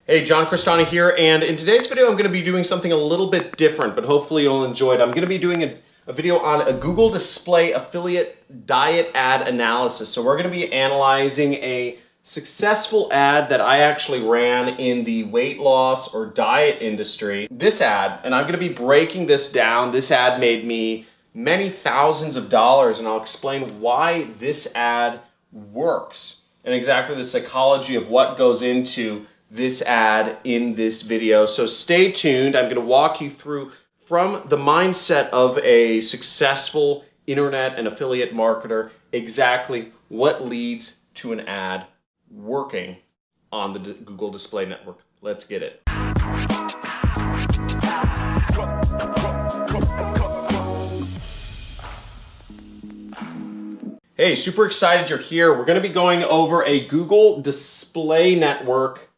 Hey, John Crestani here, and in today's video I'm going to be doing something a little bit different, but hopefully you'll enjoy it. I'm going to be doing a video on a Google Display affiliate diet ad analysis. So we're going to be analyzing a successful ad that I actually ran in the weight loss or diet industry. This ad, and I'm going to be breaking this down. This ad made me many thousands of dollars, and I'll explain why this ad works and exactly the psychology of what goes into this ad in this video. So stay tuned. I'm going to walk you through from the mindset of a successful internet and affiliate marketer exactly what leads to an ad working on the Google Display Network. Let's get it. Hey, super excited you're here. We're going to be going over a Google Display Network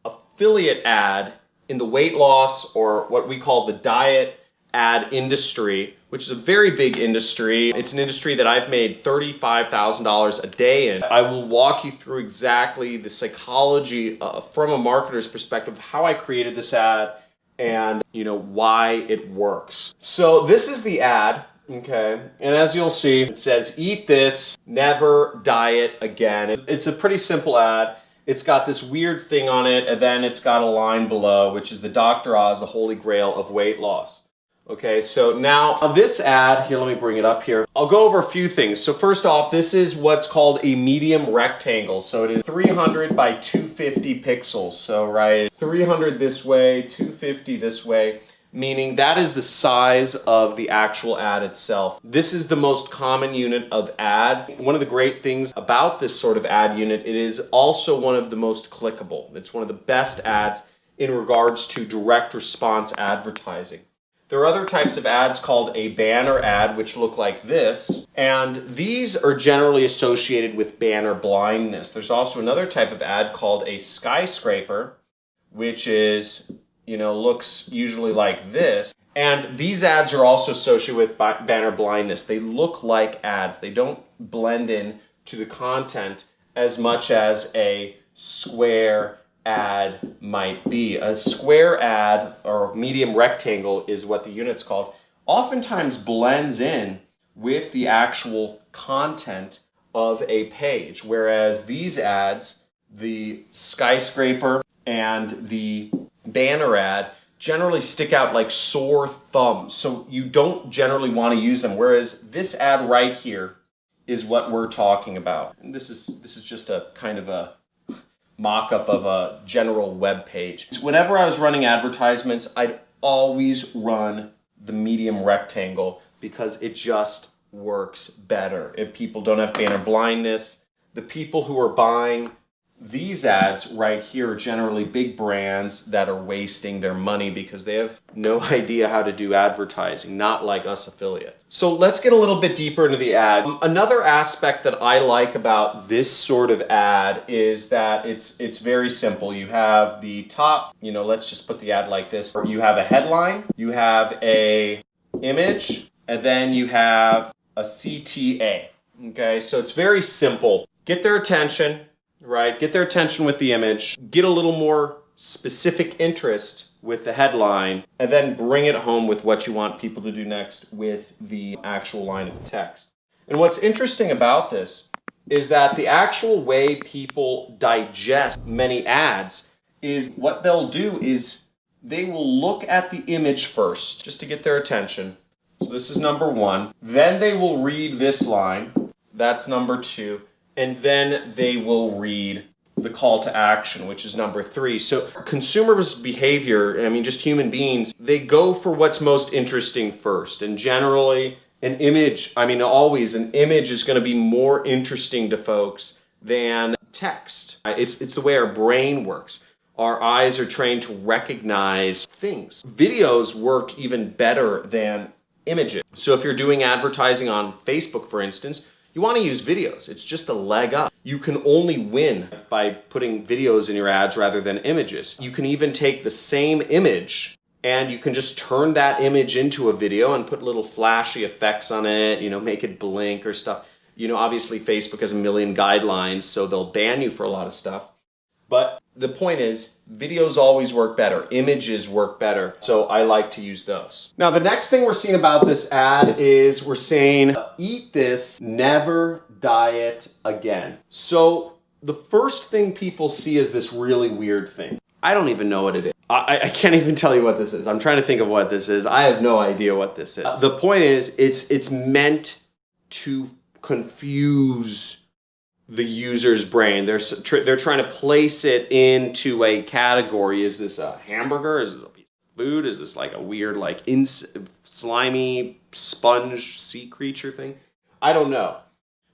affiliate ad in the weight loss, or what we call the diet ad industry, which is a very big industry. It's an industry that I've made $35,000 a day in. I will walk you through exactly the psychology from a marketer's perspective, how I created this ad and why it works. So this is the ad. Okay, and as you'll see, it says, "Eat this, never diet again." It's a pretty simple ad. It's got this weird thing on it, and then it's got a line below, which is the Dr. Oz, the holy grail of weight loss. Okay, so now this ad, here, let me bring it up here. I'll go over a few things. So first off, this is what's called a medium rectangle. So it is 300 by 250 pixels. So, right, 300 this way, 250 this way, meaning that is the size of the actual ad itself. This is the most common unit of ad. One of the great things about this sort of ad unit, it is also one of the most clickable. It's one of the best ads in regards to direct response advertising. There are other types of ads called a banner ad, which look like this, and these are generally associated with banner blindness. There's also another type of ad called a skyscraper, which is looks usually like this. And these ads are also associated with banner blindness. They look like ads. They don't blend in to the content as much as a square ad might be. A square ad, or medium rectangle is what the unit's called, oftentimes blends in with the actual content of a page. Whereas these ads, the skyscraper and the banner ad, generally stick out like sore thumbs, so you don't generally want to use them, whereas this ad right here is what we're talking about. And this is just a kind of a mock-up of a general web page. Whenever I was running advertisements, I'd always run the medium rectangle because it just works better. If people don't have banner blindness, the people who are buying these ads right here are generally big brands that are wasting their money because they have no idea how to do advertising, not like us affiliates. So let's get a little bit deeper into the ad. Another aspect that I like about this sort of ad is that it's very simple. You have the top, let's just put the ad like this. You have a headline, you have a image, and then you have a CTA. Okay, so it's very simple. Get their attention. Right, get their attention with the image, get a little more specific interest with the headline, and then bring it home with what you want people to do next with the actual line of text. And what's interesting about this is that the actual way people digest many ads is what they'll do is they will look at the image first, just to get their attention. So this is number one. Then they will read this line, that's number two. And then they will read the call to action, which is number three. So consumers' behavior, just human beings, they go for what's most interesting first. And generally, always an image is going to be more interesting to folks than text. It's the way our brain works. Our eyes are trained to recognize things. Videos work even better than images. So if you're doing advertising on Facebook, for instance, you want to use videos. It's just a leg up. You can only win by putting videos in your ads rather than images. You can even take the same image and you can just turn that image into a video and put little flashy effects on it, make it blink or stuff. Obviously Facebook has a million guidelines, so they'll ban you for a lot of stuff. But the point is, videos always work better. Images work better. So I like to use those. Now, the next thing we're seeing about this ad is we're saying, eat this, never diet again. So the first thing people see is this really weird thing. I don't even know what it is. I can't even tell you what this is. I'm trying to think of what this is. I have no idea what this is. The point is, it's meant to confuse the user's brain. They're trying to place it into a category. Is this a hamburger? Is this a piece of food? Is this like a weird, like slimy sponge sea creature thing? I don't know.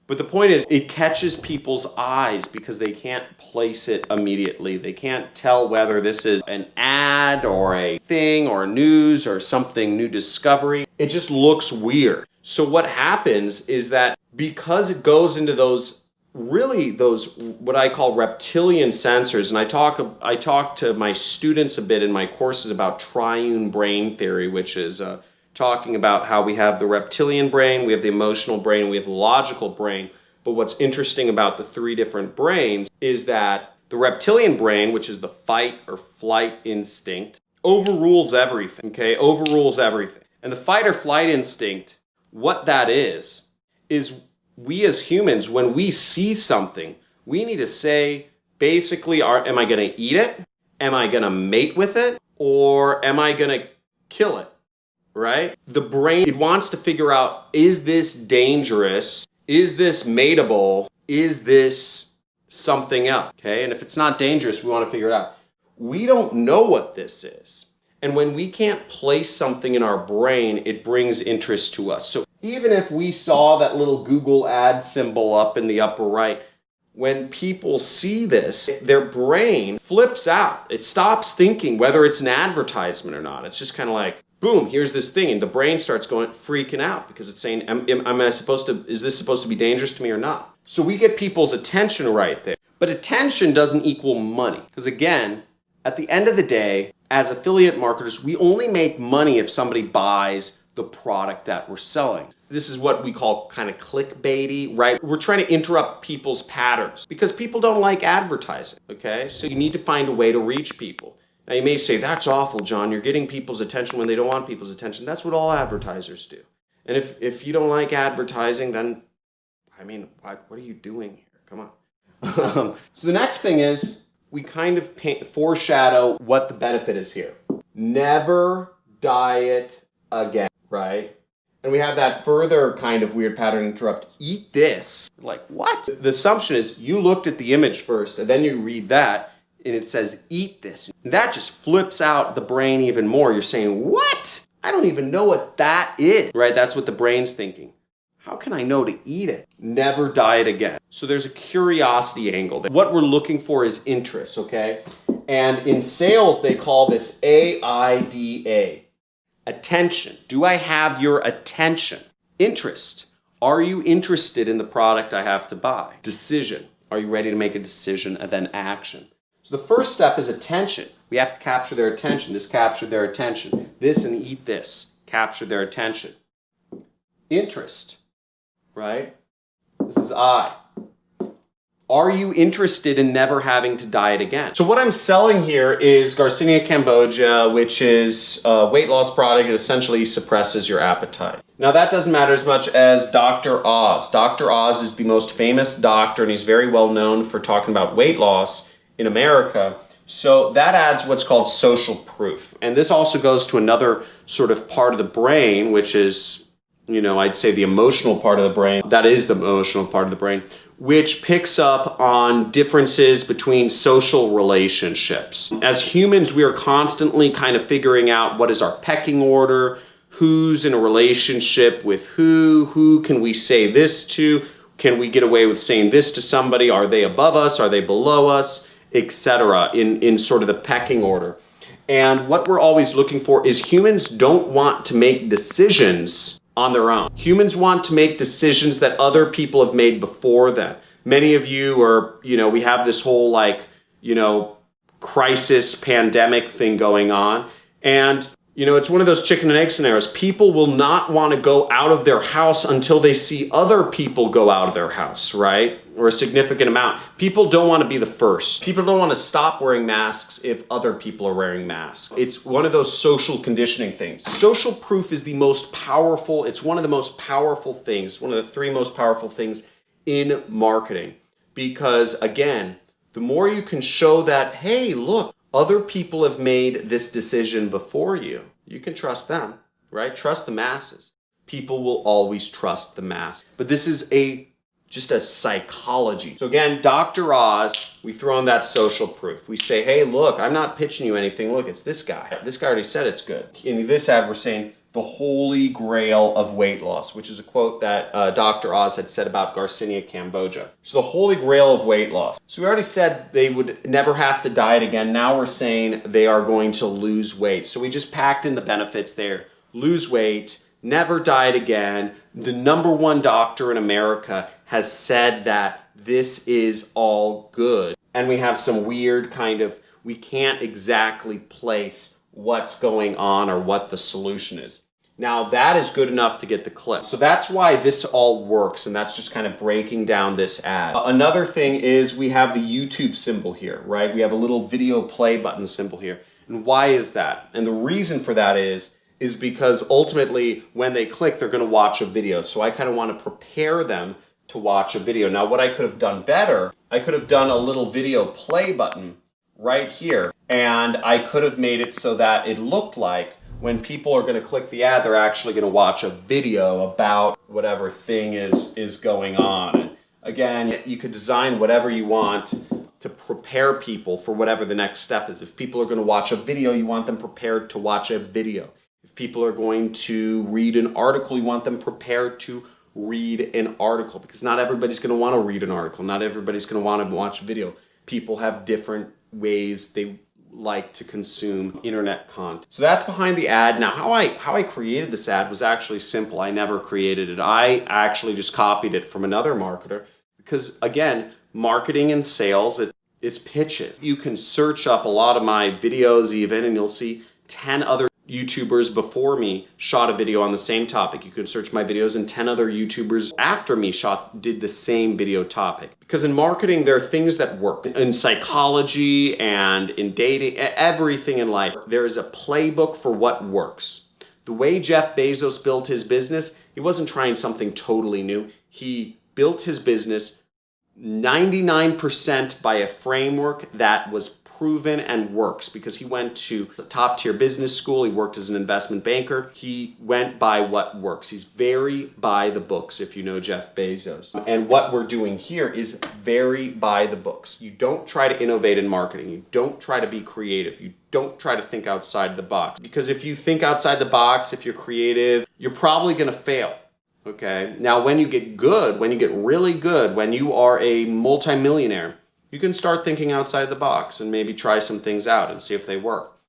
But the point is, it catches people's eyes because they can't place it immediately. They can't tell whether this is an ad or a thing or news or something, new discovery. It just looks weird. So what happens is that because it goes into those what I call reptilian sensors, and I talk to my students a bit in my courses about triune brain theory, which is talking about how we have the reptilian brain, we have the emotional brain, we have the logical brain. But what's interesting about the three different brains is that the reptilian brain, which is the fight or flight instinct, overrules everything, okay? Overrules everything. And the fight or flight instinct, what that is we as humans, when we see something, we need to say, basically, am I gonna eat it? Am I gonna mate with it? Or am I gonna kill it? Right? The brain, it wants to figure out, is this dangerous? Is this mateable? Is this something else? Okay, and if it's not dangerous, we want to figure it out. We don't know what this is. And when we can't place something in our brain, it brings interest to us. So even if we saw that little Google ad symbol up in the upper right, when people see this, their brain flips out. It stops thinking whether it's an advertisement or not. It's just kind of like, boom, here's this thing, and the brain starts freaking out because it's saying, is this supposed to be dangerous to me or not? So we get people's attention right there. But attention doesn't equal money. Because again, at the end of the day, as affiliate marketers, we only make money if somebody buys the product that we're selling. This is what we call kind of clickbaity, right? We're trying to interrupt people's patterns because people don't like advertising, okay? So you need to find a way to reach people. Now you may say, that's awful, John. You're getting people's attention when they don't want people's attention. That's what all advertisers do. And if you don't like advertising, then, I mean, what are you doing here? Come on. So the next thing is, we kind of foreshadow what the benefit is here. Never diet again, right? And we have that further kind of weird pattern interrupt. Eat this. Like, what? The assumption is you looked at the image first, and then you read that, and it says, eat this. And that just flips out the brain even more. You're saying, what? I don't even know what that is, right? That's what the brain's thinking. How can I know to eat it? Never diet again. So there's a curiosity angle. What we're looking for is interest, okay? And in sales, they call this AIDA. Attention. Do I have your attention? Interest. Are you interested in the product I have to buy? Decision. Are you ready to make a decision? And then action. So the first step is attention. We have to capture their attention. This captured their attention. This and eat this captured their attention. Interest. Right? This is I. Are you interested in never having to diet again? So what I'm selling here is Garcinia Cambogia, which is a weight loss product. It essentially suppresses your appetite. Now that doesn't matter as much as Dr. Oz. Dr. Oz is the most famous doctor, and he's very well known for talking about weight loss in America. So that adds what's called social proof. And this also goes to another sort of part of the brain, which is, I'd say the emotional part of the brain. That is the emotional part of the brain, which picks up on differences between social relationships. As humans, we are constantly kind of figuring out what is our pecking order, who's in a relationship with who can we say this to, can we get away with saying this to somebody, are they above us, are they below us, etc. in sort of the pecking order. And what we're always looking for is humans don't want to make decisions on their own. Humans want to make decisions that other people have made before them. Many of you are, we have this whole crisis pandemic thing going on. And You know, it's one of those chicken and egg scenarios. People will not want to go out of their house until they see other people go out of their house, right? Or a significant amount. People don't want to be the first. People don't want to stop wearing masks if other people are wearing masks. It's one of those social conditioning things. Social proof is the most powerful, it's one of the most powerful things, one of the 3 most powerful things in marketing. Because again, the more you can show that, hey, look, other people have made this decision before you. You can trust them, right? Trust the masses. People will always trust the mass. But this is just a psychology. So again, Dr. Oz, we throw in that social proof. We say, hey, look, I'm not pitching you anything. Look, it's this guy. This guy already said it's good. In this ad, we're saying the holy grail of weight loss, which is a quote that Dr. Oz had said about Garcinia Cambogia. So the holy grail of weight loss. So we already said they would never have to diet again. Now we're saying they are going to lose weight. So we just packed in the benefits there. Lose weight, never diet again. The #1 doctor in America has said that this is all good. And we have some weird we can't exactly place what's going on or what the solution is. Now that is good enough to get the click. So that's why this all works, and that's just kind of breaking down this ad. Another thing is we have the YouTube symbol here, right? We have a little video play button symbol here. And why is that? And the reason for that is because ultimately when they click, they're gonna watch a video. So I kind of want to prepare them to watch a video. Now what I could have done better, I could have done a little video play button right here, and I could have made it so that it looked like when people are going to click the ad, they're actually going to watch a video about whatever thing is going on. And again, you could design whatever you want to prepare people for whatever the next step is. If people are going to watch a video, you want them prepared to watch a video. If people are going to read an article, you want them prepared to read an article, because not everybody's going to want to read an article. Not everybody's going to want to watch a video. People have different ways they like to consume internet content. So that's behind the ad. Now how I created this ad was actually simple. I never created it. I actually just copied it from another marketer, because again, marketing and sales, it's pitches. You can search up a lot of my videos even, and you'll see 10 other YouTubers before me shot a video on the same topic. You can search my videos, and 10 other YouTubers after me did the same video topic. Because in marketing, there are things that work. In psychology and in dating, everything in life, there is a playbook for what works. The way Jeff Bezos built his business, he wasn't trying something totally new. He built his business 99% by a framework that was proven and works, because he went to a top-tier business school. He worked as an investment banker. He went by what works. He's very by the books, if you know Jeff Bezos. And what we're doing here is very by the books. You don't try to innovate in marketing. You don't try to be creative. You don't try to think outside the box. Because if you think outside the box, if you're creative, you're probably going to fail. Okay? Now, when you get good, when you get really good, when you are a multimillionaire, you can start thinking outside the box and maybe try some things out and see if they work.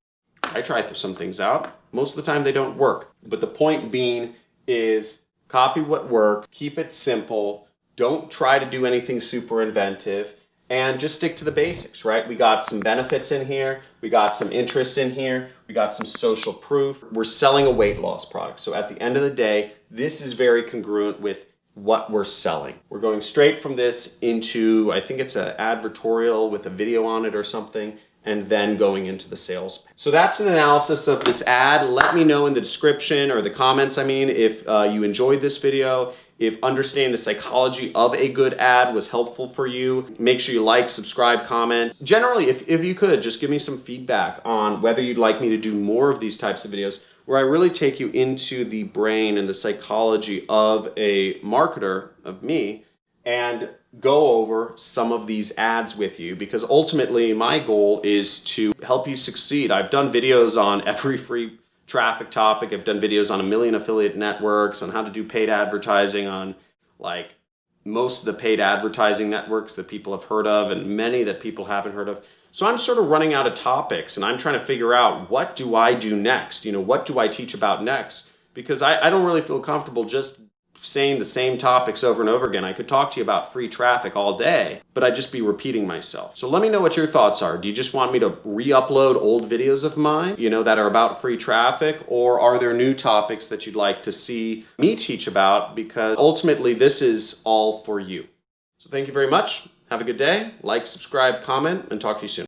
I try some things out. Most of the time they don't work. But the point being is copy what works, keep it simple, don't try to do anything super inventive, and just stick to the basics, right? We got some benefits in here, we got some interest in here, we got some social proof. We're selling a weight loss product. So at the end of the day, this is very congruent with what we're selling. We're going straight from this into, I think it's an advertorial with a video on it or something, and then going into the sales. So that's an analysis of this ad. Let me know in the description or the comments, if you enjoyed this video, if understanding the psychology of a good ad was helpful for you. Make sure you like, subscribe, comment. Generally, if you could, just give me some feedback on whether you'd like me to do more of these types of videos, where I really take you into the brain and the psychology of a marketer, of me, and go over some of these ads with you, because ultimately my goal is to help you succeed. I've done videos on every free traffic topic. I've done videos on 1 million affiliate networks, on how to do paid advertising on like most of the paid advertising networks that people have heard of, and many that people haven't heard of. So I'm sort of running out of topics, and I'm trying to figure out, what do I do next? What do I teach about next? Because I don't really feel comfortable just saying the same topics over and over again. I could talk to you about free traffic all day, but I'd just be repeating myself. So let me know what your thoughts are. Do you just want me to re-upload old videos of mine, that are about free traffic, or are there new topics that you'd like to see me teach about? Because ultimately this is all for you. So thank you very much. Have a good day. Like, subscribe, comment, and talk to you soon.